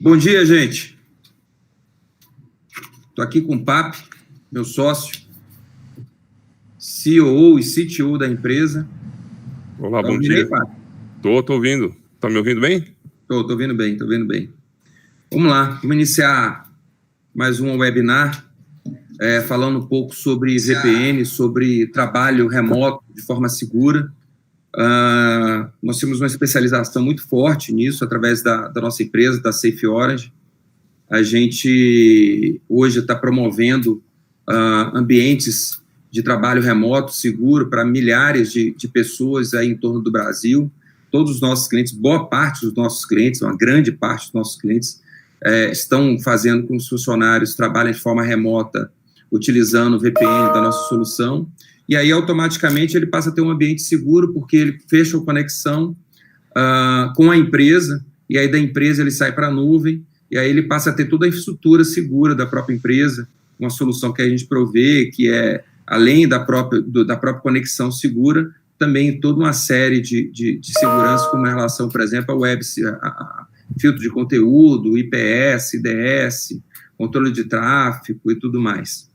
Bom dia, gente. Estou aqui com o Papi, meu sócio, CEO e CTO da empresa. Olá, bom dia. Tô ouvindo. Tá me ouvindo bem? Tô ouvindo bem, tô ouvindo bem. Vamos lá, vamos iniciar mais um webinar, falando um pouco sobre VPN, sobre trabalho remoto de forma segura. Nós temos uma especialização muito forte nisso, através da nossa empresa, da Safe Orange. A gente hoje está promovendo ambientes de trabalho remoto, seguro, para milhares de pessoas aí em torno do Brasil. Todos os nossos clientes, boa parte dos nossos clientes, uma grande parte dos nossos clientes, estão fazendo com que os funcionários trabalhem de forma remota, utilizando o VPN da nossa solução. E aí, automaticamente, ele passa a ter um ambiente seguro, porque ele fecha a conexão com a empresa, e aí da empresa ele sai para a nuvem, e aí ele passa a ter toda a infraestrutura segura da própria empresa, uma solução que a gente provê, que é, além da própria conexão segura, também toda uma série de segurança, como em relação, por exemplo, a web, a filtro de conteúdo, IPS, IDS, controle de tráfego e tudo mais.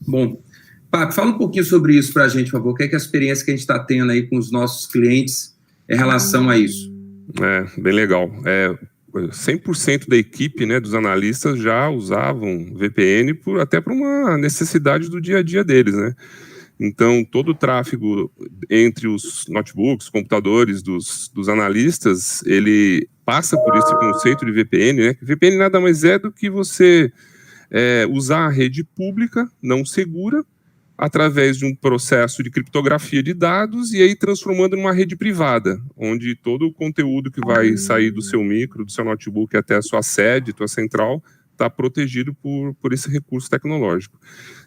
Bom, Papi, fala um pouquinho sobre isso para a gente, por favor. O que é a experiência que a gente está tendo aí com os nossos clientes em relação a isso? Bem legal. 100% da equipe, né, dos analistas já usavam VPN até por uma necessidade do dia a dia deles, né? Então, todo o tráfego entre os notebooks, computadores dos analistas, ele passa por esse conceito de VPN, né? VPN nada mais é do que você usar a rede pública, não segura, através de um processo de criptografia de dados e aí transformando numa rede privada, onde todo o conteúdo que vai sair do seu micro, do seu notebook até a sua sede, tua central, está protegido por esse recurso tecnológico.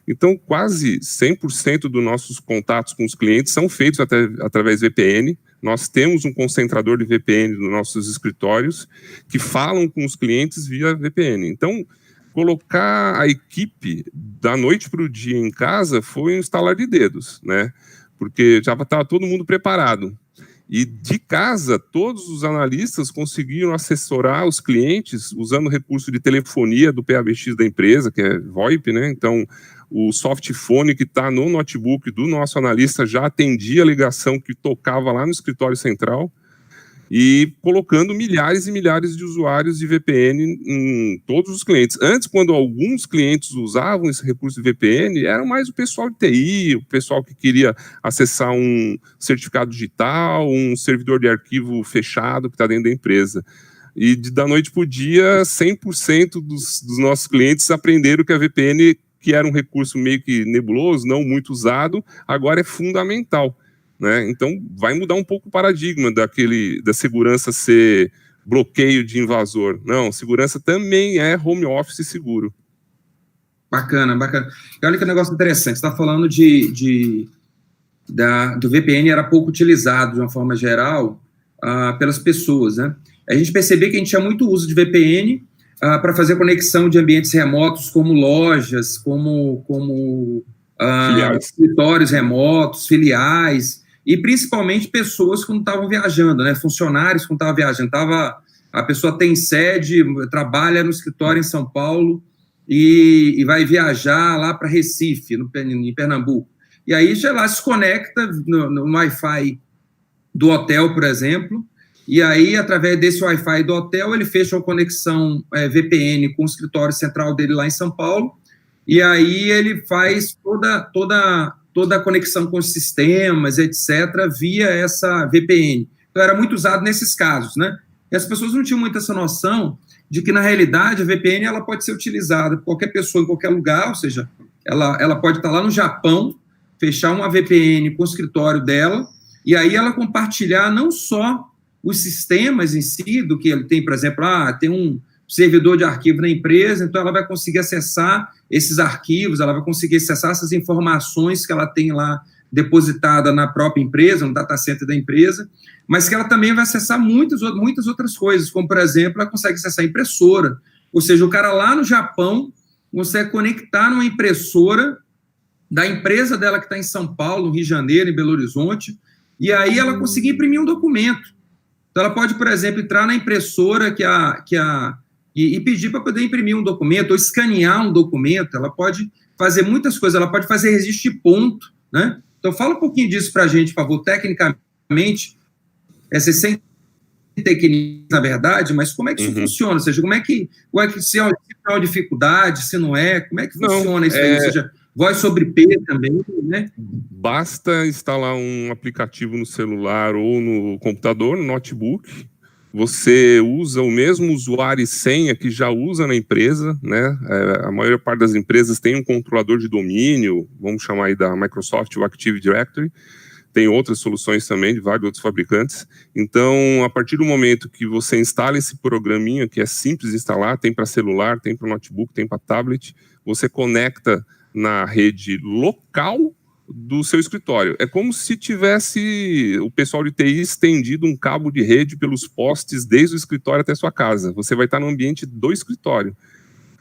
Então, quase 100% dos nossos contatos com os clientes são feitos através de VPN. Nós temos um concentrador de VPN nos nossos escritórios que falam com os clientes via VPN. Então, colocar a equipe da noite para o dia em casa foi um estalar de dedos, né? Porque já estava todo mundo preparado. E de casa, todos os analistas conseguiram assessorar os clientes usando o recurso de telefonia do PABX da empresa, que é VoIP, né? Então, o softphone que está no notebook do nosso analista já atendia a ligação que tocava lá no escritório central, e colocando milhares e milhares de usuários de VPN em todos os clientes. Antes, quando alguns clientes usavam esse recurso de VPN, era mais o pessoal de TI, o pessoal que queria acessar um certificado digital, um servidor de arquivo fechado que está dentro da empresa. E da noite para o dia, 100% dos nossos clientes aprenderam que a VPN, que era um recurso meio que nebuloso, não muito usado, agora é fundamental. Né? Então, vai mudar um pouco o paradigma da segurança ser bloqueio de invasor. Não, segurança também é home office seguro. Bacana, bacana. E olha que negócio interessante, você está falando do VPN era pouco utilizado, de uma forma geral, pelas pessoas, né? A gente percebeu que a gente tinha muito uso de VPN para fazer conexão de ambientes remotos, como lojas, como escritórios remotos, filiais, e principalmente pessoas quando estavam viajando, né? Funcionários quando estavam viajando. A pessoa tem sede, trabalha no escritório em São Paulo e vai viajar lá para Recife, em Pernambuco. E aí já lá se conecta no Wi-Fi do hotel, por exemplo, e aí, através desse Wi-Fi do hotel, ele fecha uma conexão VPN com o escritório central dele lá em São Paulo, e aí ele faz toda a conexão com os sistemas, etc., via essa VPN. Então, era muito usado nesses casos, né? E as pessoas não tinham muito essa noção de que, na realidade, a VPN ela pode ser utilizada por qualquer pessoa em qualquer lugar, ou seja, ela pode estar lá no Japão, fechar uma VPN com o escritório dela, e aí ela compartilhar não só os sistemas em si, do que ele tem, por exemplo, tem um servidor de arquivo na empresa, então ela vai conseguir acessar esses arquivos, ela vai conseguir acessar essas informações que ela tem lá depositada na própria empresa, no data center da empresa, mas que ela também vai acessar muitas outras coisas, como, por exemplo, ela consegue acessar a impressora, ou seja, o cara lá no Japão consegue conectar numa impressora da empresa dela que está em São Paulo, no Rio de Janeiro, em Belo Horizonte, e aí ela conseguir imprimir um documento. Então, ela pode, por exemplo, entrar na impressora que a e pedir para poder imprimir um documento ou escanear um documento. Ela pode fazer muitas coisas, ela pode fazer registro de ponto, né? Então, fala um pouquinho disso para a gente, por favor, tecnicamente, você sem tecnicamente, na verdade, mas como é que isso funciona? Ou seja, como é que se é uma dificuldade, se não é, como é que funciona isso aí? Ou seja, voz sobre IP também, né? Basta instalar um aplicativo no celular ou no computador, no notebook. Você usa o mesmo usuário e senha que já usa na empresa, né? A maior parte das empresas tem um controlador de domínio, vamos chamar aí da Microsoft, o Active Directory. Tem outras soluções também, de vários outros fabricantes. Então, a partir do momento que você instala esse programinha, que é simples de instalar, tem para celular, tem para notebook, tem para tablet, você conecta na rede local do seu escritório. É como se tivesse o pessoal de TI estendido um cabo de rede pelos postes desde o escritório até a sua casa. Você vai estar no ambiente do escritório.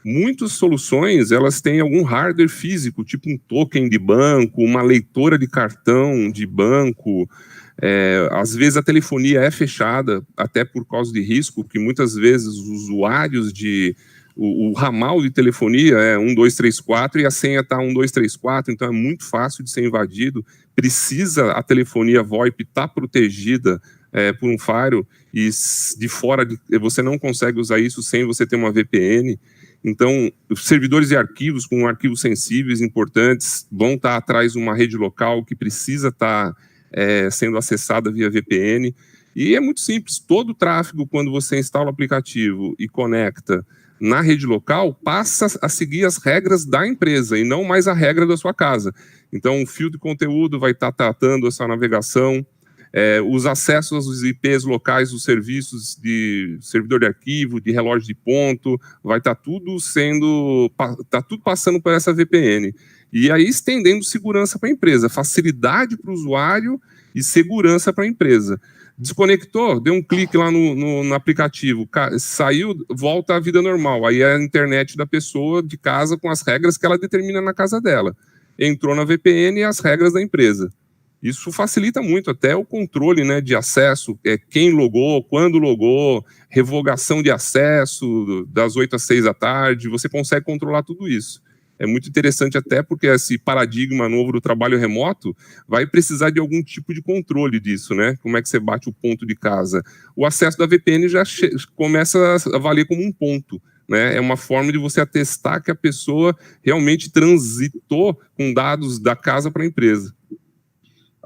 Muitas soluções, elas têm algum hardware físico, tipo um token de banco, uma leitora de cartão de banco. Às vezes a telefonia é fechada, até por causa de risco, porque muitas vezes os usuários o ramal de telefonia é 1234 e a senha está 1234, então é muito fácil de ser invadido. Precisa a telefonia VoIP estar protegida por um firewall, e de fora você não consegue usar isso sem você ter uma VPN. Então, os servidores de arquivos com arquivos sensíveis importantes vão estar atrás de uma rede local que precisa estar sendo acessada via VPN. E é muito simples, todo o tráfego, quando você instala o aplicativo e conecta na rede local, passa a seguir as regras da empresa e não mais a regra da sua casa. Então, o fio de conteúdo vai estar tratando essa navegação, os acessos aos IPs locais dos serviços de servidor de arquivo, de relógio de ponto, vai estar tudo tudo passando por essa VPN. E aí estendendo segurança para a empresa, facilidade para o usuário e segurança para a empresa. Desconectou, deu um clique lá no aplicativo, saiu, volta à vida normal. Aí é a internet da pessoa de casa com as regras que ela determina na casa dela. Entrou na VPN e as regras da empresa. Isso facilita muito até o controle, né, de acesso, quem logou, quando logou, revogação de acesso das 8 às 6 da tarde, você consegue controlar tudo isso. É muito interessante até porque esse paradigma novo do trabalho remoto vai precisar de algum tipo de controle disso, né? Como é que você bate o ponto de casa? O acesso da VPN já começa a valer como um ponto, né? É uma forma de você atestar que a pessoa realmente transitou com dados da casa para a empresa.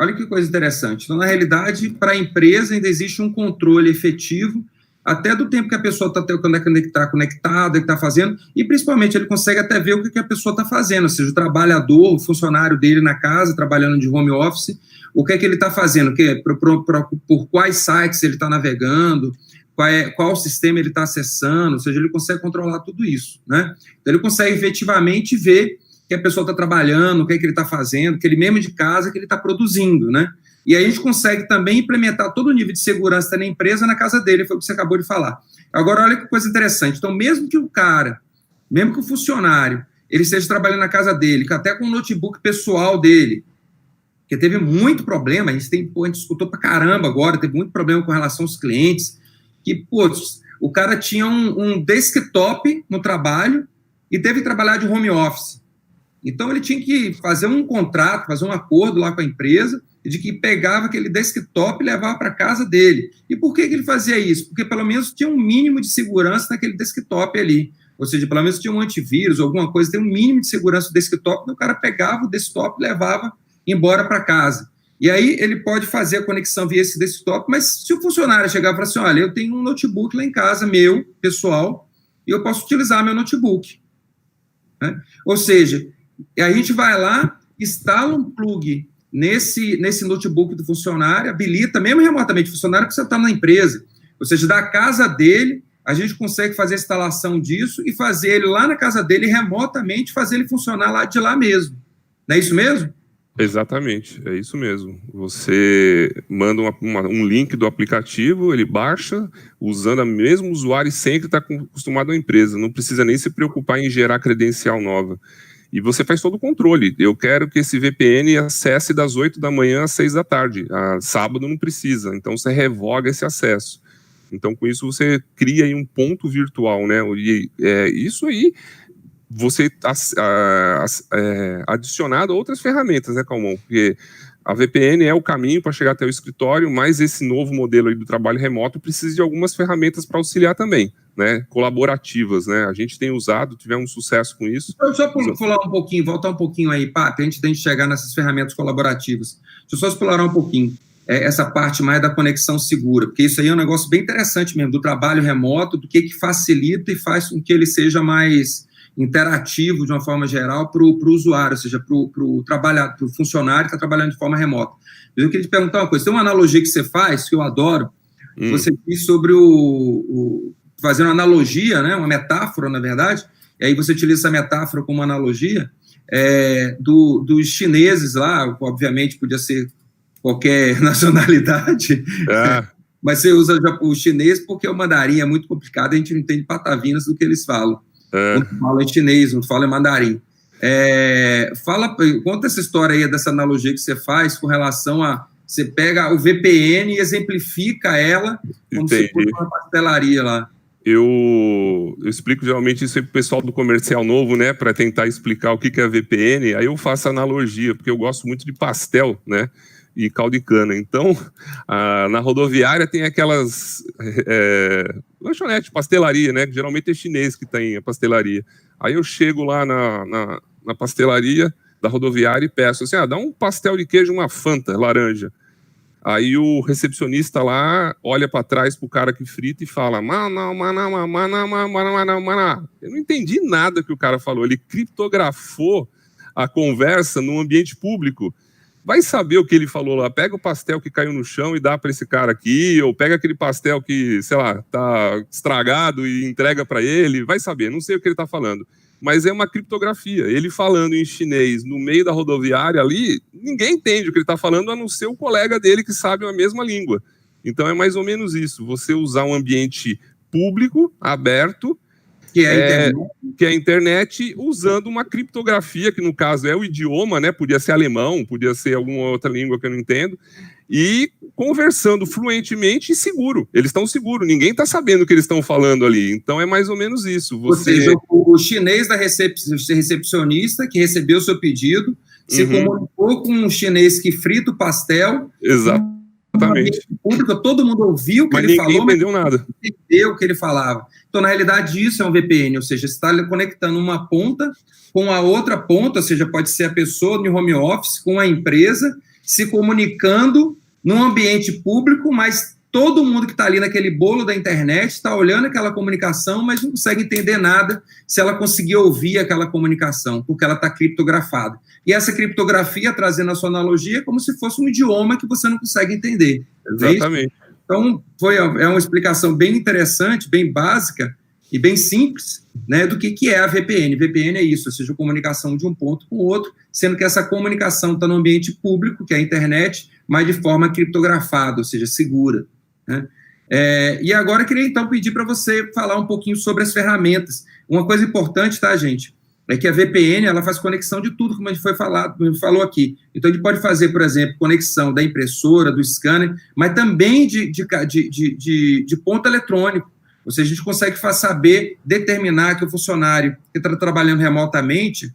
Olha que coisa interessante. Então, na realidade, para a empresa ainda existe um controle efetivo, até do tempo que a pessoa está conectada, que está fazendo, e principalmente ele consegue até ver o que a pessoa está fazendo, ou seja, o trabalhador, o funcionário dele na casa, trabalhando de home office, o que é que ele está fazendo, por quais sites ele está navegando, qual sistema ele está acessando, ou seja, ele consegue controlar tudo isso, né? Então, ele consegue efetivamente ver que a pessoa está trabalhando, o que é que ele está fazendo, que ele mesmo de casa, que ele está produzindo, né? E aí a gente consegue também implementar todo o nível de segurança na empresa na casa dele, foi o que você acabou de falar. Agora, olha que coisa interessante. Então, mesmo que o funcionário, ele esteja trabalhando na casa dele, até com o notebook pessoal dele, que teve muito problema, a gente escutou pra caramba agora, teve muito problema com relação aos clientes, que, o cara tinha um desktop no trabalho e teve que trabalhar de home office. Então, ele tinha que fazer um contrato, fazer um acordo lá com a empresa, de que pegava aquele desktop e levava para casa dele. E por que ele fazia isso? Porque pelo menos tinha um mínimo de segurança naquele desktop ali. Ou seja, pelo menos tinha um antivírus, alguma coisa, tem um mínimo de segurança do desktop, então o cara pegava o desktop e levava embora para casa. E aí ele pode fazer a conexão via esse desktop, mas se o funcionário chegar e falar assim, olha, eu tenho um notebook lá em casa, meu, pessoal, e eu posso utilizar meu notebook. Né? Ou seja, a gente vai lá, instala um plug nesse notebook do funcionário, habilita, mesmo remotamente, o funcionário precisa estar na empresa, ou seja, da casa dele, a gente consegue fazer a instalação disso e fazer ele lá na casa dele, remotamente, fazer ele funcionar lá de lá mesmo. Não é isso mesmo? Exatamente, é isso mesmo. Você manda um link do aplicativo, ele baixa, usando o mesmo usuário e senha que está acostumado à empresa, não precisa nem se preocupar em gerar credencial nova. E você faz todo o controle. Eu quero que esse VPN acesse das 8 da manhã às 6 da tarde. Sábado não precisa, então você revoga esse acesso. Então, com isso, você cria aí um ponto virtual, né? E isso aí, você adicionado a outras ferramentas, né, Calmon? Porque a VPN é o caminho para chegar até o escritório, mas esse novo modelo aí do trabalho remoto precisa de algumas ferramentas para auxiliar também, né? Colaborativas, né? A gente tem usado, tivemos sucesso com isso. Só falar um pouquinho, voltar um pouquinho aí, Papi, antes de chegar nessas ferramentas colaborativas. Deixa eu só explorar um pouquinho essa parte mais da conexão segura, porque isso aí é um negócio bem interessante mesmo, do trabalho remoto, do que facilita e faz com que ele seja mais interativo, de uma forma geral, para o usuário, ou seja, para o funcionário que está trabalhando de forma remota. Mas eu queria te perguntar uma coisa, tem uma analogia que você faz, que eu adoro, você diz sobre fazendo uma analogia, né, uma metáfora, na verdade, e aí você utiliza essa metáfora como analogia, dos chineses lá, obviamente podia ser qualquer nacionalidade, mas você usa o chinês porque o mandarim é muito complicado, a gente não entende patavinas do que eles falam. Não fala em chinês, não fala em mandarim. Conta essa história aí, dessa analogia que você faz com relação a você pega o VPN e exemplifica ela como se fosse uma pastelaria lá. Eu explico geralmente isso aí para o pessoal do comercial novo, né, para tentar explicar o que é VPN, aí eu faço analogia, porque eu gosto muito de pastel, né, e caldo de cana. Então, na rodoviária tem aquelas lanchonete, pastelaria, né, que geralmente é chinês que tem a pastelaria. Aí eu chego lá na pastelaria da rodoviária e peço assim, dá um pastel de queijo, uma Fanta laranja. Aí o recepcionista lá olha para trás pro cara que frita e fala eu não entendi nada que o cara falou, ele criptografou a conversa num ambiente público. Vai saber o que ele falou lá, pega o pastel que caiu no chão e dá para esse cara aqui, ou pega aquele pastel que, sei lá, tá estragado e entrega para ele, vai saber, não sei o que ele tá falando. Mas é uma criptografia. Ele falando em chinês no meio da rodoviária ali, ninguém entende o que ele está falando, a não ser o colega dele que sabe a mesma língua. Então é mais ou menos isso, você usar um ambiente público, aberto, que é a internet, usando uma criptografia, que no caso é o idioma, né? Podia ser alemão, podia ser alguma outra língua que eu não entendo, e conversando fluentemente e seguro. Eles estão seguros, ninguém está sabendo o que eles estão falando ali. Então é mais ou menos isso. Ou seja, o chinês da recepcionista que recebeu o seu pedido se comunicou com um chinês que frita o pastel. Exatamente. Público, todo mundo ouviu o que ele falou, mas ninguém entendeu nada. Entendeu o que ele falava. Então, na realidade, isso é um VPN, ou seja, você está conectando uma ponta com a outra ponta, ou seja, pode ser a pessoa no home office com a empresa, se comunicando num ambiente público, mas todo mundo que está ali naquele bolo da internet está olhando aquela comunicação, mas não consegue entender nada se ela conseguir ouvir aquela comunicação, porque ela está criptografada. E essa criptografia, trazendo a sua analogia, é como se fosse um idioma que você não consegue entender. Exatamente. Então, é uma explicação bem interessante, bem básica e bem simples, né, do que é a VPN. VPN é isso, ou seja, a comunicação de um ponto com o outro, sendo que essa comunicação está no ambiente público, que é a internet, mas de forma criptografada, ou seja, segura, né? E agora eu queria, então, pedir para você falar um pouquinho sobre as ferramentas. Uma coisa importante, tá, gente, é que a VPN, ela faz conexão de tudo, como a gente falou aqui. Então, a gente pode fazer, por exemplo, conexão da impressora, do scanner, mas também de ponto eletrônico. Ou seja, a gente consegue determinar que o funcionário que está trabalhando remotamente,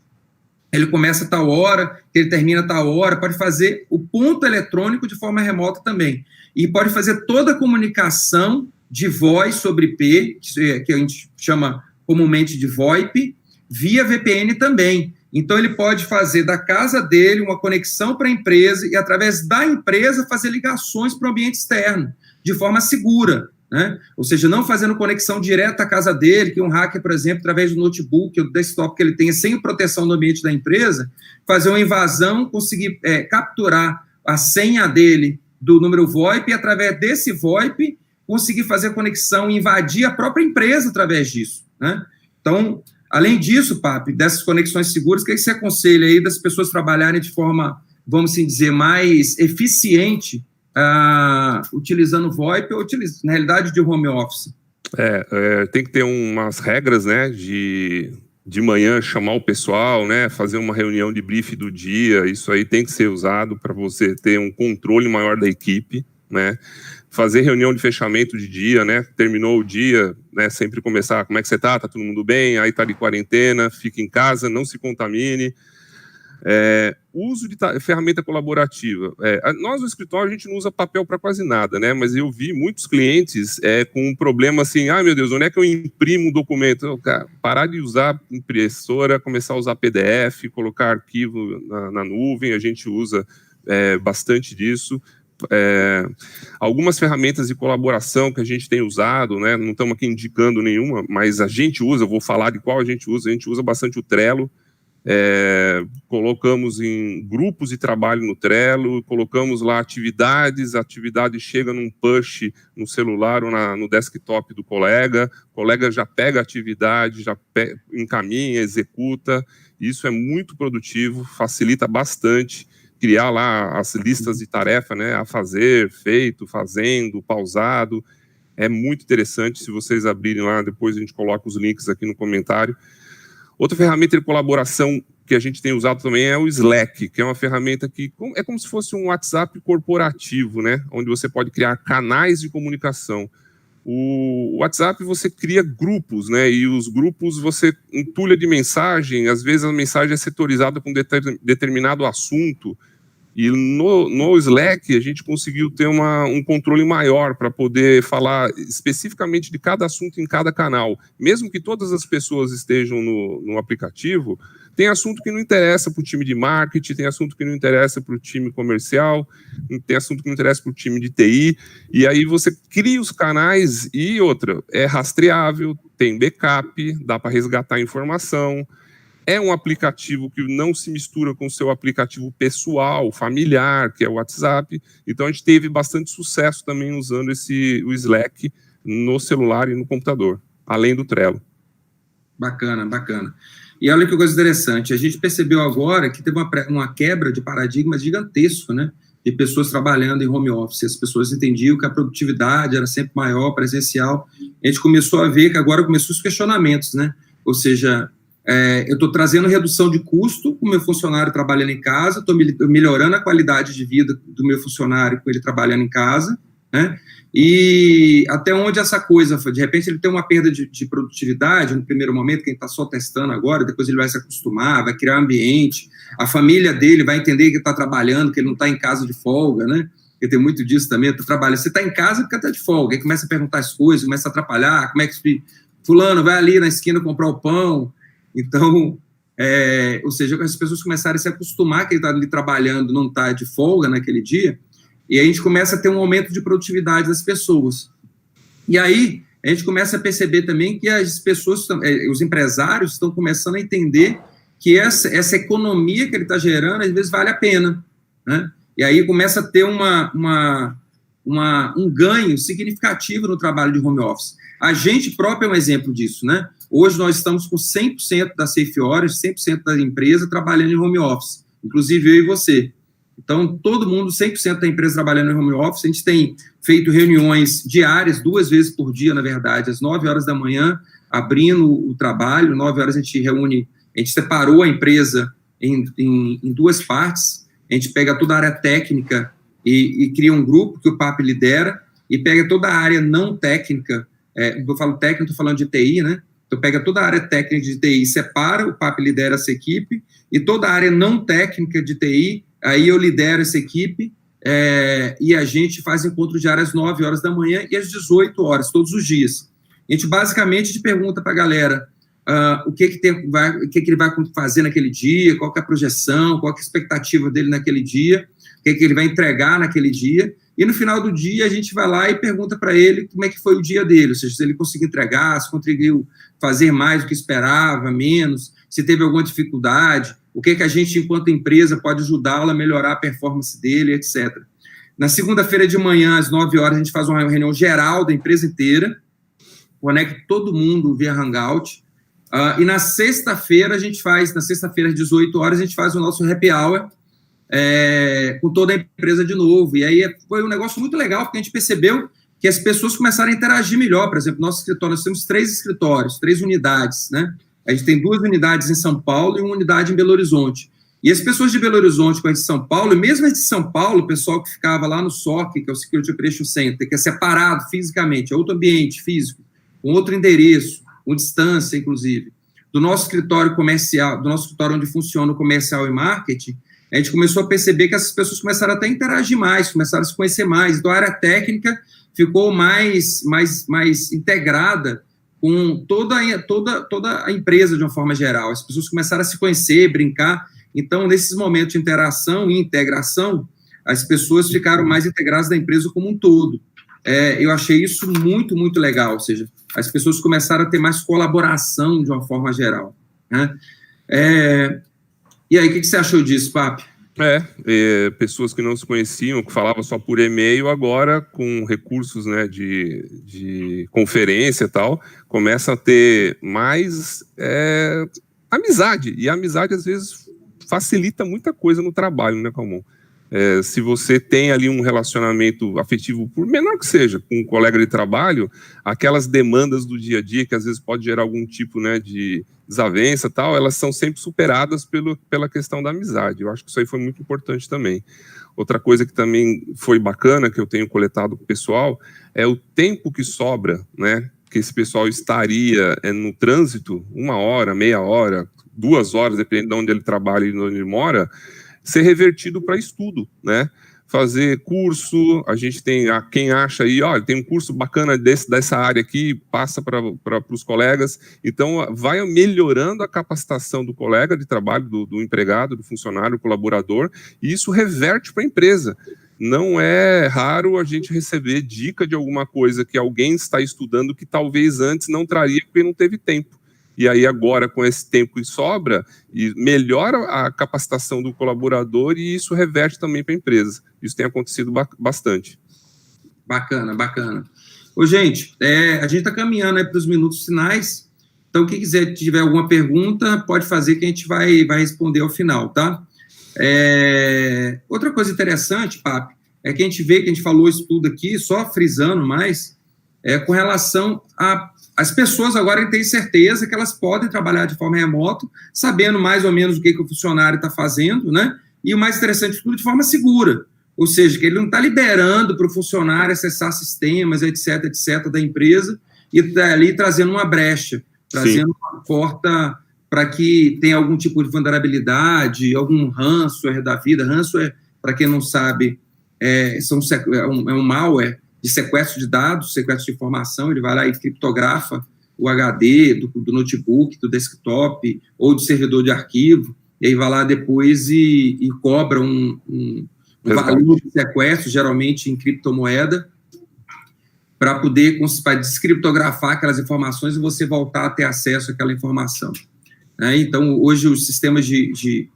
ele começa a tal hora, ele termina a tal hora, pode fazer o ponto eletrônico de forma remota também. E pode fazer toda a comunicação de voz sobre IP, que a gente chama comumente de VoIP, via VPN também. Então, ele pode fazer da casa dele uma conexão para a empresa e, através da empresa, fazer ligações para o ambiente externo, de forma segura, né? Ou seja, não fazendo conexão direta à casa dele, que um hacker, por exemplo, através do notebook ou do desktop que ele tenha, sem proteção do ambiente da empresa, fazer uma invasão, conseguir capturar a senha dele do número VoIP e, através desse VoIP, conseguir fazer a conexão e invadir a própria empresa através disso, né? Então, além disso, Papi, dessas conexões seguras, o que você aconselha aí das pessoas trabalharem de forma, vamos assim dizer, mais eficiente, utilizando VoIP ou na realidade de home office? Tem que ter umas regras, né, de manhã chamar o pessoal, né, fazer uma reunião de briefing do dia, isso aí tem que ser usado para você ter um controle maior da equipe, né, fazer reunião de fechamento de dia, né? Terminou o dia, né? Sempre começar, como é que você tá? Tá todo mundo bem? Aí tá de quarentena, fica em casa, não se contamine. Uso de ferramenta colaborativa. Nós, no escritório, a gente não usa papel para quase nada, né? Mas eu vi muitos clientes com um problema assim, meu Deus, onde é que eu imprimo um documento? Cara, parar de usar impressora, começar a usar PDF, colocar arquivo na nuvem, a gente usa bastante disso. Algumas ferramentas de colaboração que a gente tem usado, né? Não estamos aqui indicando nenhuma, mas a gente usa, eu vou falar de qual a gente usa bastante o Trello. Colocamos em grupos de trabalho no Trello, colocamos lá atividades, a atividade chega num push no celular ou no desktop do colega, o colega já pega a atividade, já encaminha, executa. Isso é muito produtivo, facilita bastante. Criar lá as listas de tarefa, né, a fazer, feito, fazendo, pausado, é muito interessante. Se vocês abrirem lá, depois a gente coloca os links aqui no comentário. Outra ferramenta de colaboração que a gente tem usado também é o Slack, que é uma ferramenta que é como se fosse um WhatsApp corporativo, né? Onde você pode criar canais de comunicação. O WhatsApp você cria grupos, né? E os grupos você entulha de mensagem, às vezes a mensagem é setorizada com determinado assunto. E no Slack a gente conseguiu ter um controle maior para poder falar especificamente de cada assunto em cada canal. Mesmo que todas as pessoas estejam no aplicativo, tem assunto que não interessa para o time de marketing, tem assunto que não interessa para o time comercial, tem assunto que não interessa para o time de TI, e aí você cria os canais e outra, é rastreável, tem backup, dá para resgatar informação. É um aplicativo que não se mistura com o seu aplicativo pessoal, familiar, que é o WhatsApp. Então, a gente teve bastante sucesso também usando o Slack no celular e no computador, além do Trello. Bacana, bacana. E olha que coisa interessante, a gente percebeu agora que teve uma quebra de paradigma gigantesco, né? De pessoas trabalhando em home office. As pessoas entendiam que a produtividade era sempre maior, presencial. A gente começou a ver que agora começou os questionamentos, né? Ou seja... eu estou trazendo redução de custo com o meu funcionário trabalhando em casa, estou melhorando a qualidade de vida do meu funcionário com ele trabalhando em casa, né? E até onde essa coisa foi? De repente ele tem uma perda de produtividade no primeiro momento, quem está só testando agora, depois ele vai se acostumar, vai criar um ambiente, a família dele vai entender que está trabalhando, que ele não está em casa de folga, né? Porque tem muito disso também, tu trabalha, você está em casa porque está de folga, aí começa a perguntar as coisas, começa a atrapalhar, como é que fulano vai ali na esquina comprar o pão. Então, ou seja, as pessoas começaram a se acostumar que ele está ali trabalhando, não está de folga naquele dia, e a gente começa a ter um aumento de produtividade das pessoas. E aí, a gente começa a perceber também que as pessoas, os empresários estão começando a entender que essa economia que ele está gerando, às vezes, vale a pena, né? E aí começa a ter um ganho significativo no trabalho de home office. A gente próprio é um exemplo disso, né? Hoje nós estamos com 100% da Safe Horas, 100% da empresa trabalhando em home office, inclusive eu e você. Então, todo mundo, 100% da empresa trabalhando em home office. A gente tem feito reuniões diárias, 2 vezes por dia, na verdade, às 9 horas da manhã, abrindo o trabalho, 9 horas a gente reúne, a gente separou a empresa em 2 partes, a gente pega toda a área técnica e cria um grupo que o PAP lidera, e pega toda a área não técnica, eu falo técnico, estou falando de TI, né? Então, pega toda a área técnica de TI, separa, o PAP lidera essa equipe, e toda a área não técnica de TI, aí eu lidero essa equipe, e a gente faz encontro diário às 9 horas da manhã e às 18 horas, todos os dias. A gente basicamente pergunta para a galera o que ele vai fazer naquele dia, qual que é a projeção, qual que é a expectativa dele naquele dia, o que ele vai entregar naquele dia, e no final do dia a gente vai lá e pergunta para ele como é que foi o dia dele, ou seja, se ele conseguiu entregar, se conseguiu fazer mais do que esperava, menos, se teve alguma dificuldade, o que a gente, enquanto empresa, pode ajudá-lo a melhorar a performance dele, etc. Na segunda-feira de manhã, às 9 horas, a gente faz uma reunião geral da empresa inteira, conecta todo mundo via Hangout, e na sexta-feira, às 18 horas, a gente faz o nosso happy hour, com toda a empresa de novo. E aí foi um negócio muito legal, porque a gente percebeu que as pessoas começaram a interagir melhor. Por exemplo, nosso escritório, nós temos 3 escritórios, 3 unidades, né? A gente tem 2 unidades em São Paulo e 1 unidade em Belo Horizonte. E as pessoas de Belo Horizonte com as de São Paulo, e mesmo as de São Paulo, o pessoal que ficava lá no SOC, que é o Security Operations Center, que é separado fisicamente, é outro ambiente físico, com outro endereço, com distância, inclusive, do nosso escritório comercial, do nosso escritório onde funciona o comercial e marketing, a gente começou a perceber que essas pessoas começaram até a interagir mais, começaram a se conhecer mais. Então, a área técnica ficou mais integrada com toda a empresa, de uma forma geral. As pessoas começaram a se conhecer, brincar. Então, nesses momentos de interação e integração, as pessoas ficaram mais integradas da empresa como um todo. Eu achei isso muito, muito legal. Ou seja, as pessoas começaram a ter mais colaboração de uma forma geral, né? E aí, o que você achou disso, Papi? Pessoas que não se conheciam, que falavam só por e-mail, agora com recursos, né, de conferência e tal, começam a ter mais amizade, e a amizade às vezes facilita muita coisa no trabalho, né, Calmon? Se você tem ali um relacionamento afetivo, por menor que seja, com um colega de trabalho, aquelas demandas do dia a dia, que às vezes pode gerar algum tipo, né, de desavença e tal, elas são sempre superadas pela questão da amizade. Eu acho que isso aí foi muito importante também. Outra coisa que também foi bacana, que eu tenho coletado com o pessoal, é o tempo que sobra, né, que esse pessoal estaria no trânsito, 1 hora, meia hora, 2 horas, dependendo de onde ele trabalha e de onde ele mora, ser revertido para estudo, né? Fazer curso, a gente tem, quem acha aí, tem um curso bacana dessa área aqui, passa para os colegas, então vai melhorando a capacitação do colega de trabalho, do empregado, do funcionário, do colaborador, e isso reverte para a empresa. Não é raro a gente receber dica de alguma coisa que alguém está estudando que talvez antes não traria porque não teve tempo. E aí agora, com esse tempo que sobra, melhora a capacitação do colaborador e isso reverte também para a empresa. Isso tem acontecido bastante. Bacana, bacana. Ô, gente, a gente está caminhando para os minutos finais, então quem quiser, tiver alguma pergunta, pode fazer que a gente vai responder ao final, tá? Outra coisa interessante, Papi, é que a gente vê que a gente falou isso tudo aqui, só frisando mais, com relação as pessoas agora têm certeza que elas podem trabalhar de forma remota, sabendo mais ou menos o que o funcionário está fazendo, né? E o mais interessante de tudo, de forma segura. Ou seja, que ele não está liberando para o funcionário acessar sistemas, etc., da empresa, e está ali trazendo uma brecha, trazendo uma porta para que tenha algum tipo de vulnerabilidade, algum ransomware da vida. Ransomware, para quem não sabe, é um malware de sequestro de dados, sequestro de informação. Ele vai lá e criptografa o HD do notebook, do desktop, ou do servidor de arquivo, e aí vai lá depois e cobra um valor de sequestro, geralmente em criptomoeda, para poder descriptografar aquelas informações e você voltar a ter acesso àquela informação. Então, hoje, os sistemas de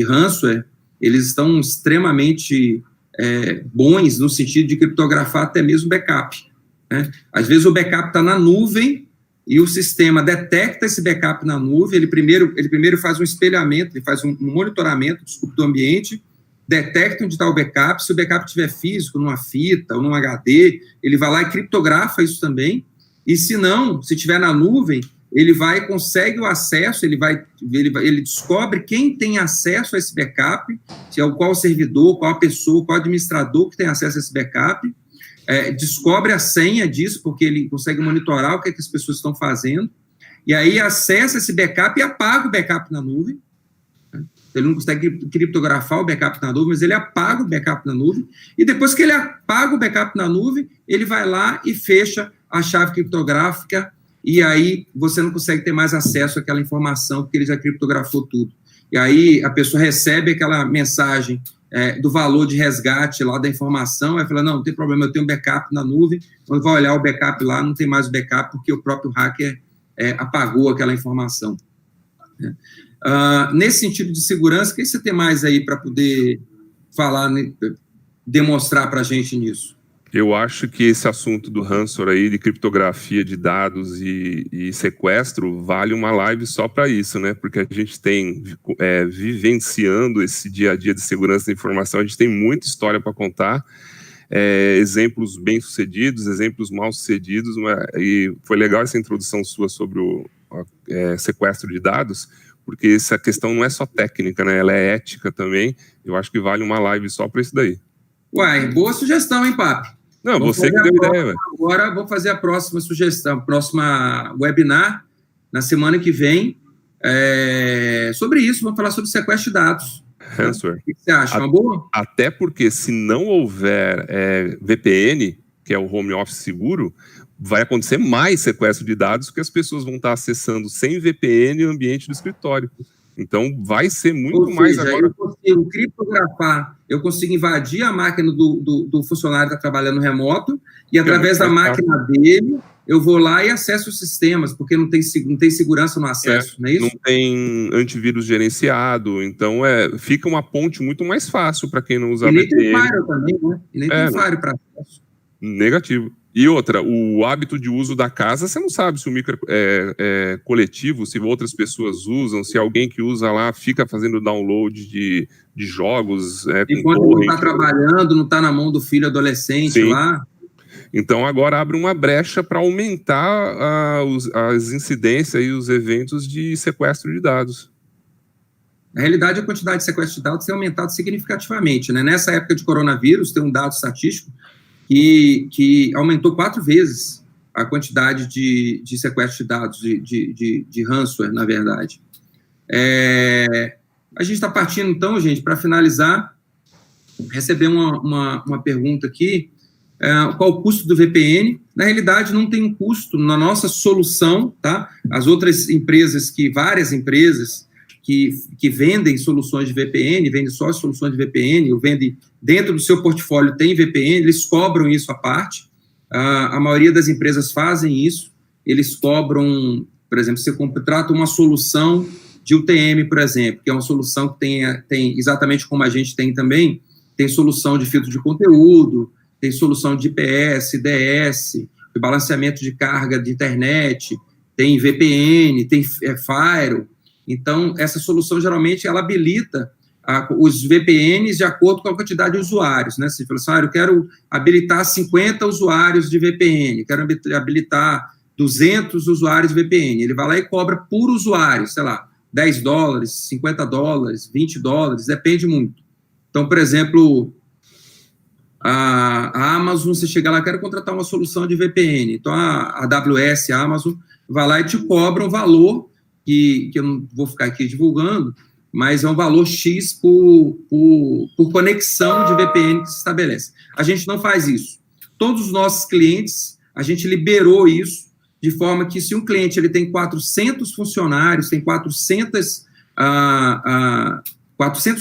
ransomware, eles estão extremamente bons no sentido de criptografar até mesmo backup, né? Às vezes o backup está na nuvem e o sistema detecta esse backup na nuvem, ele primeiro faz um espelhamento, ele faz um monitoramento do ambiente, detecta onde está o backup, se o backup estiver físico, numa fita ou num HD, ele vai lá e criptografa isso também, e se não, se estiver na nuvem, ele consegue o acesso, ele descobre quem tem acesso a esse backup, qual servidor, qual a pessoa, qual administrador que tem acesso a esse backup, descobre a senha disso, porque ele consegue monitorar o que as pessoas estão fazendo, e aí acessa esse backup e apaga o backup na nuvem. Ele não consegue criptografar o backup na nuvem, mas ele apaga o backup na nuvem, e depois que ele apaga o backup na nuvem, ele vai lá e fecha a chave criptográfica, e aí você não consegue ter mais acesso àquela informação, porque ele já criptografou tudo. E aí a pessoa recebe aquela mensagem do valor de resgate lá da informação, aí fala, não tem problema, eu tenho um backup na nuvem, quando vai olhar o backup lá, não tem mais o backup, porque o próprio hacker apagou aquela informação. Nesse sentido de segurança, o que você tem mais aí para poder falar, demonstrar para a gente nisso? Eu acho que esse assunto do ransomware aí, de criptografia de dados e sequestro, vale uma live só para isso, né? Porque a gente tem, vivenciando esse dia a dia de segurança da informação, a gente tem muita história para contar, exemplos bem-sucedidos, exemplos mal-sucedidos, e foi legal essa introdução sua sobre o sequestro de dados, porque essa questão não é só técnica, né? Ela é ética também. Eu acho que vale uma live só para isso daí. Uai, boa sugestão, hein, Papi? Não, você que deu ideia, velho. Agora vou fazer a próxima sugestão, próxima webinar, na semana que vem, sobre isso. Vamos falar sobre sequestro de dados. Ransomware. O que você acha? Uma boa? Até porque se não houver VPN, que é o home office seguro, vai acontecer mais sequestro de dados, porque as pessoas vão estar acessando sem VPN o ambiente do escritório. Então, vai ser muito mais agora... eu consigo criptografar, eu consigo invadir a máquina do funcionário que está trabalhando remoto, e através da máquina dele, eu vou lá e acesso os sistemas, porque não tem segurança no acesso, não é isso? Não tem antivírus gerenciado, então fica uma ponte muito mais fácil para quem não usa VPN. E nem tem firewall também, né? E nem tem firewall para acesso. Negativo. E outra, o hábito de uso da casa, você não sabe se o micro é coletivo, se outras pessoas usam, se alguém que usa lá fica fazendo download de jogos. Enquanto não está trabalhando, não está na mão do filho adolescente. Sim. Lá. Então agora abre uma brecha para aumentar as incidências e os eventos de sequestro de dados. Na realidade, a quantidade de sequestro de dados tem aumentado significativamente, né? Nessa época de coronavírus, tem um dado estatístico que aumentou 4 vezes a quantidade de sequestro de dados, de ransomware, na verdade. A gente está partindo, então, gente, para finalizar, receber uma pergunta aqui, qual o custo do VPN? Na realidade, não tem um custo na nossa solução, tá? As outras empresas, várias empresas que vendem soluções de VPN, vendem só soluções de VPN, ou vendem dentro do seu portfólio tem VPN, eles cobram isso à parte. A maioria das empresas fazem isso, eles cobram, por exemplo, você contrata uma solução de UTM, por exemplo, que é uma solução que tem exatamente como a gente tem também, tem solução de filtro de conteúdo, tem solução de IPS, DS, de balanceamento de carga de internet, tem VPN, tem Firewall. Então, essa solução, geralmente, ela habilita os VPNs de acordo com a quantidade de usuários, né? Você fala assim, eu quero habilitar 50 usuários de VPN, quero habilitar 200 usuários de VPN. Ele vai lá e cobra por usuário, sei lá, $10, $50, $20, depende muito. Então, por exemplo, a Amazon, você chega lá, quero contratar uma solução de VPN. Então, a AWS, a Amazon, vai lá e te cobra um valor que eu não vou ficar aqui divulgando, mas é um valor X por conexão de VPN que se estabelece. A gente não faz isso. Todos os nossos clientes, a gente liberou isso, de forma que se um cliente ele tem 400 funcionários, tem 400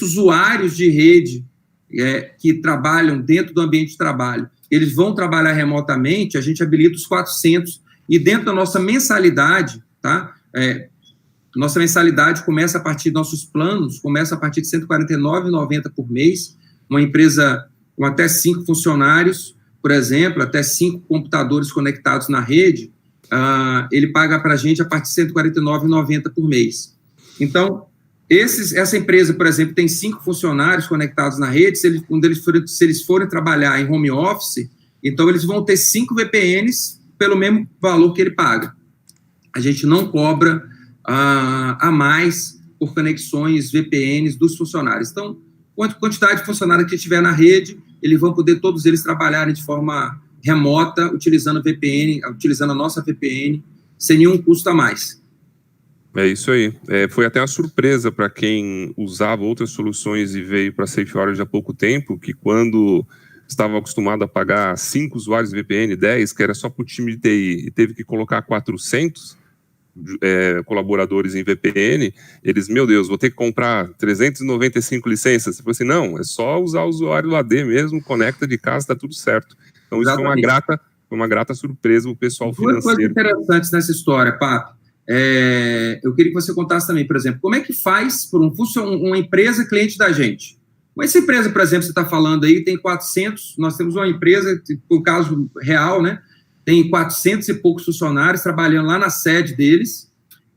usuários de rede que trabalham dentro do ambiente de trabalho, eles vão trabalhar remotamente, a gente habilita os 400, e dentro da nossa mensalidade, tá? Nossa mensalidade começa a partir de nossos planos, começa a partir de R$ 149,90 por mês. Uma empresa com até 5 funcionários, por exemplo, até 5 computadores conectados na rede, ele paga para a gente a partir de R$ 149,90 por mês. Então, essa empresa, por exemplo, tem 5 funcionários conectados na rede, se eles forem trabalhar em home office, então eles vão ter 5 VPNs pelo mesmo valor que ele paga. A gente não cobra a mais por conexões VPNs dos funcionários. Então, quantidade de funcionários que tiver na rede, todos eles trabalharem de forma remota, utilizando a nossa VPN, sem nenhum custo a mais. É isso aí. Foi até uma surpresa para quem usava outras soluções e veio para a SafeWarrior há pouco tempo, que quando estava acostumado a pagar 5 usuários de VPN, 10, que era só para o time de TI, e teve que colocar 400 colaboradores em VPN, eles, meu Deus, vou ter que comprar 395 licenças. Você falou assim, não, é só usar o usuário do AD mesmo, conecta de casa, está tudo certo. Então isso foi uma grata surpresa para o pessoal financeiro. Duas coisas interessantes nessa história, Papo. Eu queria que você contasse também, por exemplo, como é que faz por uma empresa cliente da gente? Essa empresa, por exemplo, você está falando aí, tem 400, nós temos uma empresa, por caso real, né? Tem 400 e poucos funcionários trabalhando lá na sede deles,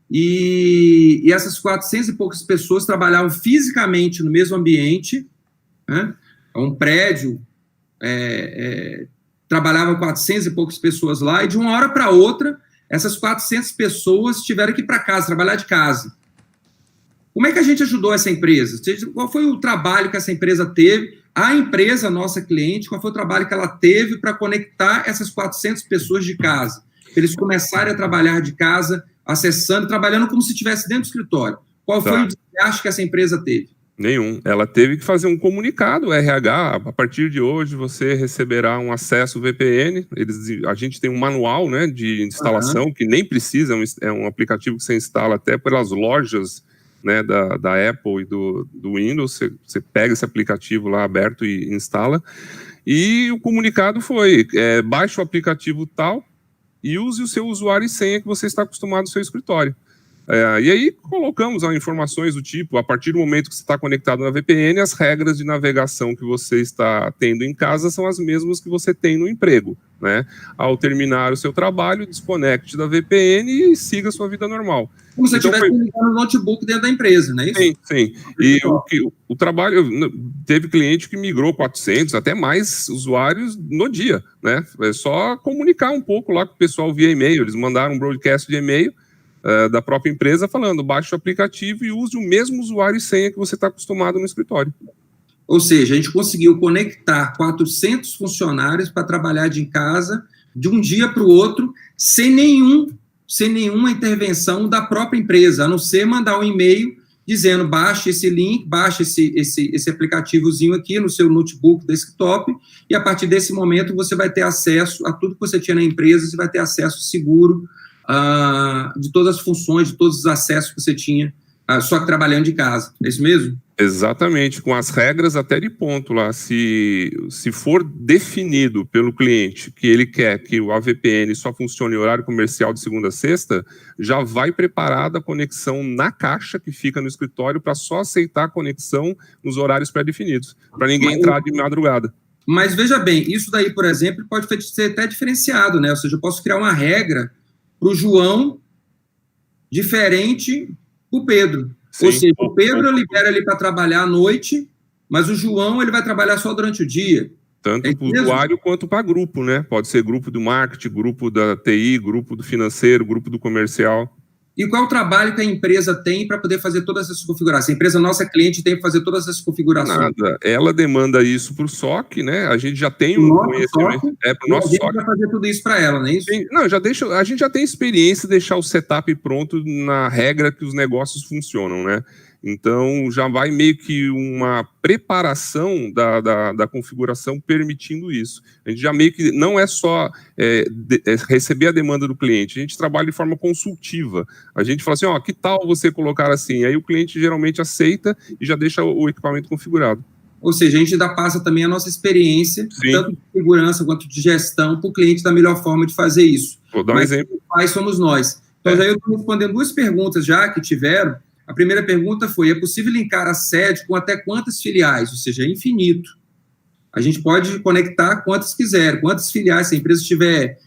e essas 400 e poucas pessoas trabalhavam fisicamente no mesmo ambiente, né? Um prédio, trabalhavam 400 e poucas pessoas lá, e de uma hora para outra, essas 400 pessoas tiveram que ir para casa, trabalhar de casa. Como é que a gente ajudou essa empresa? Qual foi o trabalho que essa empresa teve? A empresa, nossa cliente, qual foi o trabalho que ela teve para conectar essas 400 pessoas de casa? Para eles começarem a trabalhar de casa, acessando, trabalhando como se estivesse dentro do escritório. Qual foi o desgaste que essa empresa teve? Nenhum. Ela teve que fazer um comunicado, RH, a partir de hoje você receberá um acesso VPN. A gente tem um manual, né, de instalação, que nem precisa, é um aplicativo que você instala até pelas lojas, né, da Apple e do Windows. Você pega esse aplicativo lá aberto e instala. E o comunicado foi, baixe o aplicativo tal e use o seu usuário e senha que você está acostumado no seu escritório. E aí colocamos informações do tipo, a partir do momento que você está conectado na VPN, as regras de navegação que você está tendo em casa são as mesmas que você tem no emprego, né? Ao terminar o seu trabalho, desconecte da VPN e siga a sua vida normal. Como se estivesse ligando o notebook dentro da empresa, não é isso? Sim. E o trabalho, teve cliente que migrou 400, até mais usuários no dia, né? É só comunicar um pouco lá com o pessoal via e-mail, eles mandaram um broadcast de e-mail da própria empresa falando, baixe o aplicativo e use o mesmo usuário e senha que você está acostumado no escritório. Ou seja, a gente conseguiu conectar 400 funcionários para trabalhar de casa de um dia para o outro, sem nenhuma intervenção da própria empresa, a não ser mandar um e-mail dizendo, baixe esse link, baixe esse aplicativozinho aqui no seu notebook, desktop, e a partir desse momento você vai ter acesso a tudo que você tinha na empresa, você vai ter acesso seguro de todas as funções, de todos os acessos que você tinha, só que trabalhando de casa. É isso mesmo? Exatamente, com as regras até de ponto lá. Se for definido pelo cliente que ele quer que o AVPN só funcione em horário comercial de segunda a sexta, já vai preparada a conexão na caixa que fica no escritório para só aceitar a conexão nos horários pré-definidos, para ninguém entrar de madrugada. Mas veja bem, isso daí, por exemplo, pode ser até diferenciado, né? Ou seja, eu posso criar uma regra para o João diferente para o Pedro. Sim. Ou seja, o Pedro eu libero ele para trabalhar à noite, mas o João ele vai trabalhar só durante o dia. Tanto para o usuário quanto para grupo, né? Pode ser grupo do marketing, grupo da TI, grupo do financeiro, grupo do comercial. E qual é o trabalho que a empresa tem para poder fazer todas essas configurações? A empresa nossa cliente tem que fazer todas essas configurações. Nada. Ela demanda isso para o SOC, né? A gente já tem um conhecimento. Para o nosso SOC. A gente vai fazer tudo isso para ela, não é isso? Não, a gente já tem experiência de deixar o setup pronto na regra que os negócios funcionam, né? Então, já vai meio que uma preparação da configuração permitindo isso. A gente já meio que não é só receber a demanda do cliente, a gente trabalha de forma consultiva. A gente fala assim, que tal você colocar assim? Aí o cliente geralmente aceita e já deixa o equipamento configurado. Ou seja, a gente ainda passa também a nossa experiência, Sim. tanto de segurança quanto de gestão, para o cliente da melhor forma de fazer isso. Vou dar um exemplo. Quais somos nós? Então, já eu estou respondendo 2 perguntas já que tiveram. A primeira pergunta foi, é possível linkar a sede com até quantas filiais? Ou seja, é infinito. A gente pode conectar quantas quiser, quantas filiais. Se a empresa tiver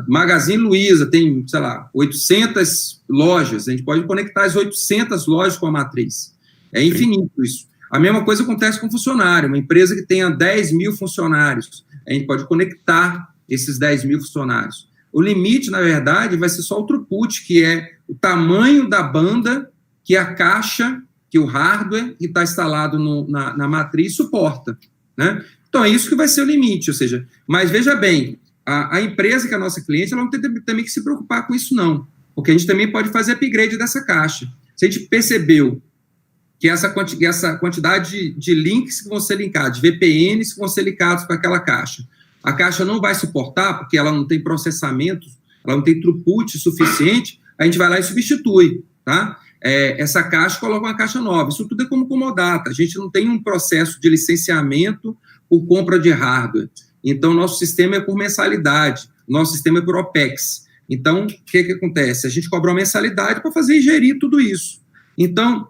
Magazine Luiza, tem, sei lá, 800 lojas, a gente pode conectar as 800 lojas com a matriz. É infinito isso. A mesma coisa acontece com funcionário. Uma empresa que tenha 10 mil funcionários, a gente pode conectar esses 10 mil funcionários. O limite, na verdade, vai ser só o throughput, que é o tamanho da banda que a caixa, que o hardware que está instalado na matriz suporta, né? Então, é isso que vai ser o limite, ou seja, mas veja bem, a empresa que é a nossa cliente, ela não tem também que se preocupar com isso, não, porque a gente também pode fazer upgrade dessa caixa. Se a gente percebeu que essa quantidade de links que vão ser linkados, de VPNs que vão ser linkados para aquela caixa, a caixa não vai suportar, porque ela não tem processamento, ela não tem throughput suficiente, a gente vai lá e substitui, tá? Essa caixa, coloca uma caixa nova. Isso tudo é como comodata. A gente não tem um processo de licenciamento por compra de hardware. Então, nosso sistema é por mensalidade. Nosso sistema é por OPEX. Então, o que acontece? A gente cobra uma mensalidade para fazer e gerir tudo isso. Então,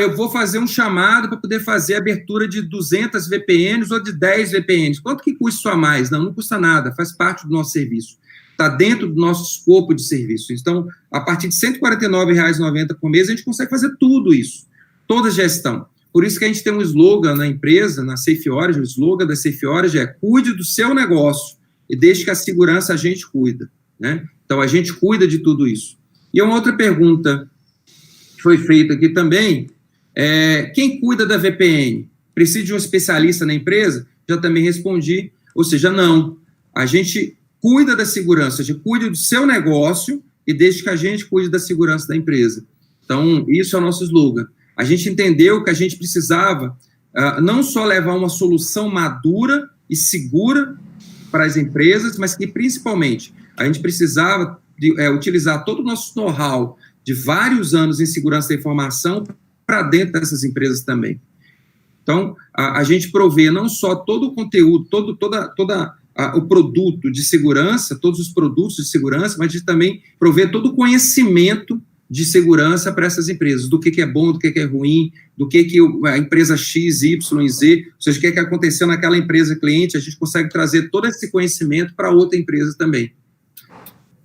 eu vou fazer um chamado para poder fazer a abertura de 200 VPNs ou de 10 VPNs. Quanto que custa isso a mais? Não custa nada, faz parte do nosso serviço. Está dentro do nosso escopo de serviço. Então, a partir de R$ 149,90 por mês, a gente consegue fazer tudo isso, toda a gestão. Por isso que a gente tem um slogan na empresa, na Safe Origin, o slogan da Safe Origin é cuide do seu negócio e deixe que a segurança a gente cuida, né? Então, a gente cuida de tudo isso. E uma outra pergunta que foi feito aqui também, quem cuida da VPN? Precisa de um especialista na empresa? Já também respondi, ou seja, não. A gente cuida da segurança, a gente cuida do seu negócio e desde que a gente cuide da segurança da empresa. Então, isso é o nosso slogan. A gente entendeu que a gente precisava não só levar uma solução madura e segura para as empresas, mas que, principalmente, a gente precisava utilizar todo o nosso know-how de vários anos em segurança da informação para dentro dessas empresas também. Então, a gente provê não só todo o conteúdo, o produto de segurança, todos os produtos de segurança, mas a gente também provê todo o conhecimento de segurança para essas empresas, do que é bom, do que é ruim, do que a empresa X, Y, Z, ou seja, o que aconteceu naquela empresa cliente, a gente consegue trazer todo esse conhecimento para outra empresa também.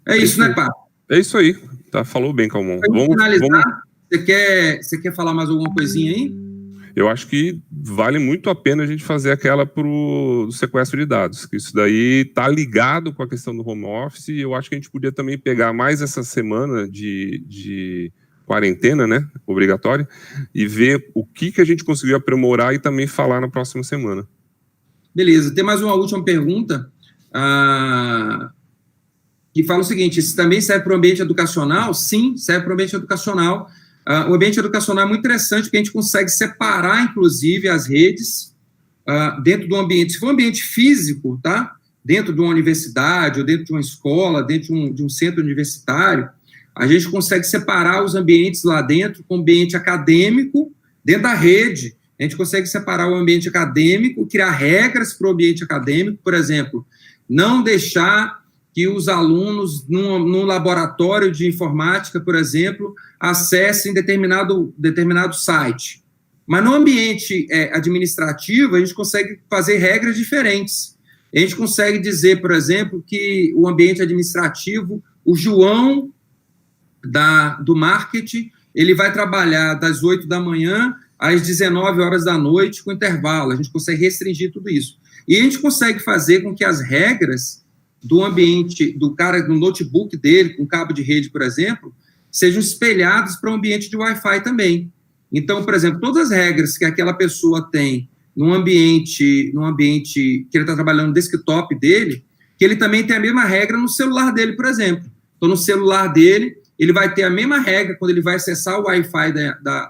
É isso, né, Papo? É isso aí, tá? Falou bem, Calmon. Vamos finalizar. Você quer falar mais alguma coisinha aí? Eu acho que vale muito a pena a gente fazer aquela pro sequestro de dados, que isso daí está ligado com a questão do home office, e eu acho que a gente podia também pegar mais essa semana de quarentena, né, obrigatória, e ver o que a gente conseguiu aprimorar e também falar na próxima semana. Beleza, tem mais uma última pergunta, que fala o seguinte: isso também serve para o ambiente educacional? Sim, serve para o ambiente educacional. O ambiente educacional é muito interessante, porque a gente consegue separar, inclusive, as redes dentro do ambiente. Se for um ambiente físico, tá? Dentro de uma universidade, ou dentro de uma escola, dentro de um centro universitário, a gente consegue separar os ambientes lá dentro com o ambiente acadêmico, dentro da rede. A gente consegue separar o ambiente acadêmico, criar regras para o ambiente acadêmico, por exemplo, não deixar que os alunos, num laboratório de informática, por exemplo, acessem determinado site. Mas no ambiente administrativo, a gente consegue fazer regras diferentes. A gente consegue dizer, por exemplo, que o ambiente administrativo, o João do marketing, ele vai trabalhar das 8 da manhã às 19 horas da noite com intervalo. A gente consegue restringir tudo isso. E a gente consegue fazer com que as regras do ambiente, do cara, no notebook dele, com cabo de rede, por exemplo, sejam espelhados para o ambiente de Wi-Fi também. Então, por exemplo, todas as regras que aquela pessoa tem num ambiente que ele está trabalhando no desktop dele, que ele também tem a mesma regra no celular dele, por exemplo. Então, no celular dele, ele vai ter a mesma regra quando ele vai acessar o Wi-Fi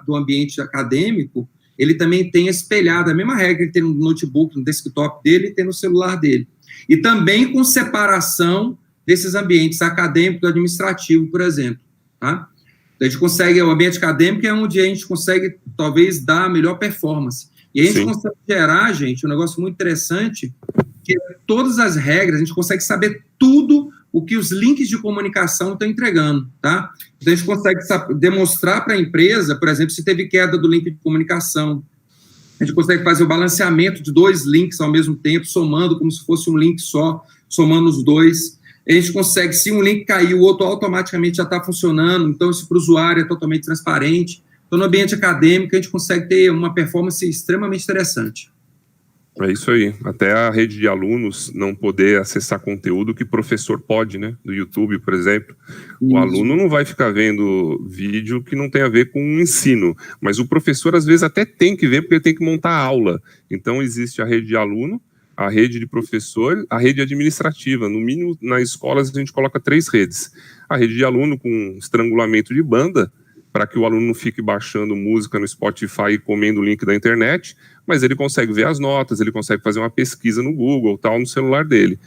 do ambiente acadêmico, ele também tem espelhado a mesma regra que ele tem no notebook, no desktop dele, e tem no celular dele. E também com separação desses ambientes acadêmico e administrativo, por exemplo. Tá? Então, a gente consegue, o ambiente acadêmico é onde a gente consegue, talvez, dar a melhor performance. E a gente consegue gerar, gente, um negócio muito interessante, que todas as regras, a gente consegue saber tudo o que os links de comunicação estão entregando, tá? Então, a gente consegue demonstrar para a empresa, por exemplo, se teve queda do link de comunicação. A gente consegue fazer o balanceamento de 2 links ao mesmo tempo, somando como se fosse um link só, somando os 2. A gente consegue, se um link cair, o outro automaticamente já está funcionando, então isso para o usuário é totalmente transparente. Então, no ambiente acadêmico, a gente consegue ter uma performance extremamente interessante. É isso aí. Até a rede de alunos não poder acessar conteúdo que o professor pode, né? Do YouTube, por exemplo. O aluno não vai ficar vendo vídeo que não tem a ver com o ensino, mas o professor, às vezes, até tem que ver, porque ele tem que montar a aula. Então, existe a rede de aluno, a rede de professor, a rede administrativa. No mínimo, nas escolas, a gente coloca 3 redes. A rede de aluno com estrangulamento de banda, para que o aluno não fique baixando música no Spotify e comendo o link da internet, mas ele consegue ver as notas, ele consegue fazer uma pesquisa no Google, tal, no celular dele.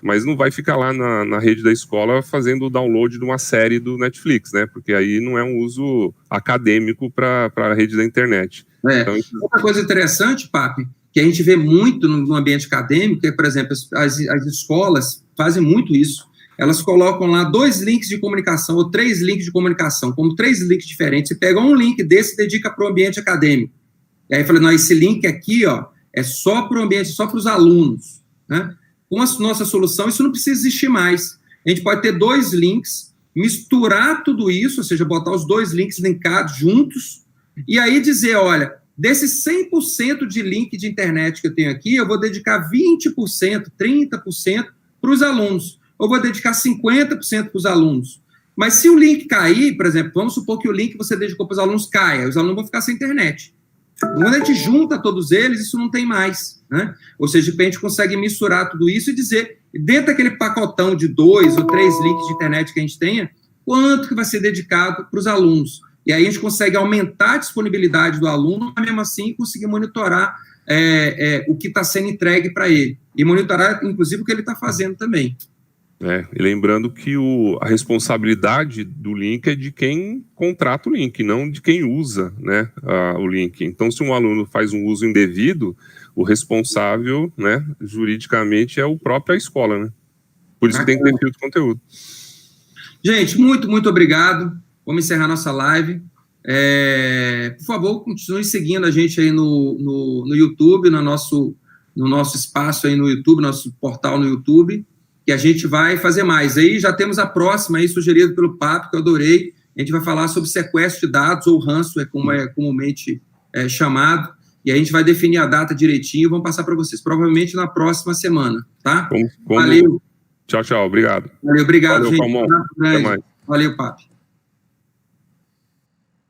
Mas não vai ficar lá na rede da escola fazendo o download de uma série do Netflix, né? Porque aí não é um uso acadêmico para a rede da internet. Então, outra coisa interessante, Papi, que a gente vê muito no ambiente acadêmico, é, por exemplo, as escolas fazem muito isso. Elas colocam lá 2 links de comunicação ou 3 links de comunicação, como 3 links diferentes. Você pega um link desse e dedica para o ambiente acadêmico. E aí fala, não, esse link aqui, ó, é só para o ambiente, só para os alunos. Né? Com a nossa solução, isso não precisa existir mais. A gente pode ter 2 links, misturar tudo isso, ou seja, botar os 2 links linkados juntos, e aí dizer, olha, desses 100% de link de internet que eu tenho aqui, eu vou dedicar 20%, 30% para os alunos. Eu vou dedicar 50% para os alunos. Mas se o link cair, por exemplo, vamos supor que o link que você dedicou para os alunos caia, os alunos vão ficar sem internet. Quando a gente junta todos eles, isso não tem mais, né? Ou seja, a gente consegue mensurar tudo isso e dizer, dentro daquele pacotão de 2 ou 3 links de internet que a gente tenha, quanto que vai ser dedicado para os alunos. E aí a gente consegue aumentar a disponibilidade do aluno, mas mesmo assim conseguir monitorar o que está sendo entregue para ele. E monitorar, inclusive, o que ele está fazendo também. E lembrando que a responsabilidade do link é de quem contrata o link, não de quem usa, né, o link. Então, se um aluno faz um uso indevido, o responsável, né, juridicamente é a própria escola, né? Por isso que tem que ter filtro de conteúdo. Gente, muito obrigado. Vamos encerrar nossa live. Por favor, continue seguindo a gente aí no YouTube, no nosso espaço aí no YouTube, nosso portal no YouTube, que a gente vai fazer mais. Aí já temos a próxima aí, sugerida pelo Papo, que eu adorei. A gente vai falar sobre sequestro de dados, ou ransomware, como é comumente chamado, e a gente vai definir a data direitinho e vamos passar para vocês, provavelmente na próxima semana, tá? Valeu. Tchau, obrigado. Valeu, obrigado, gente. Até mais. Valeu, Papo.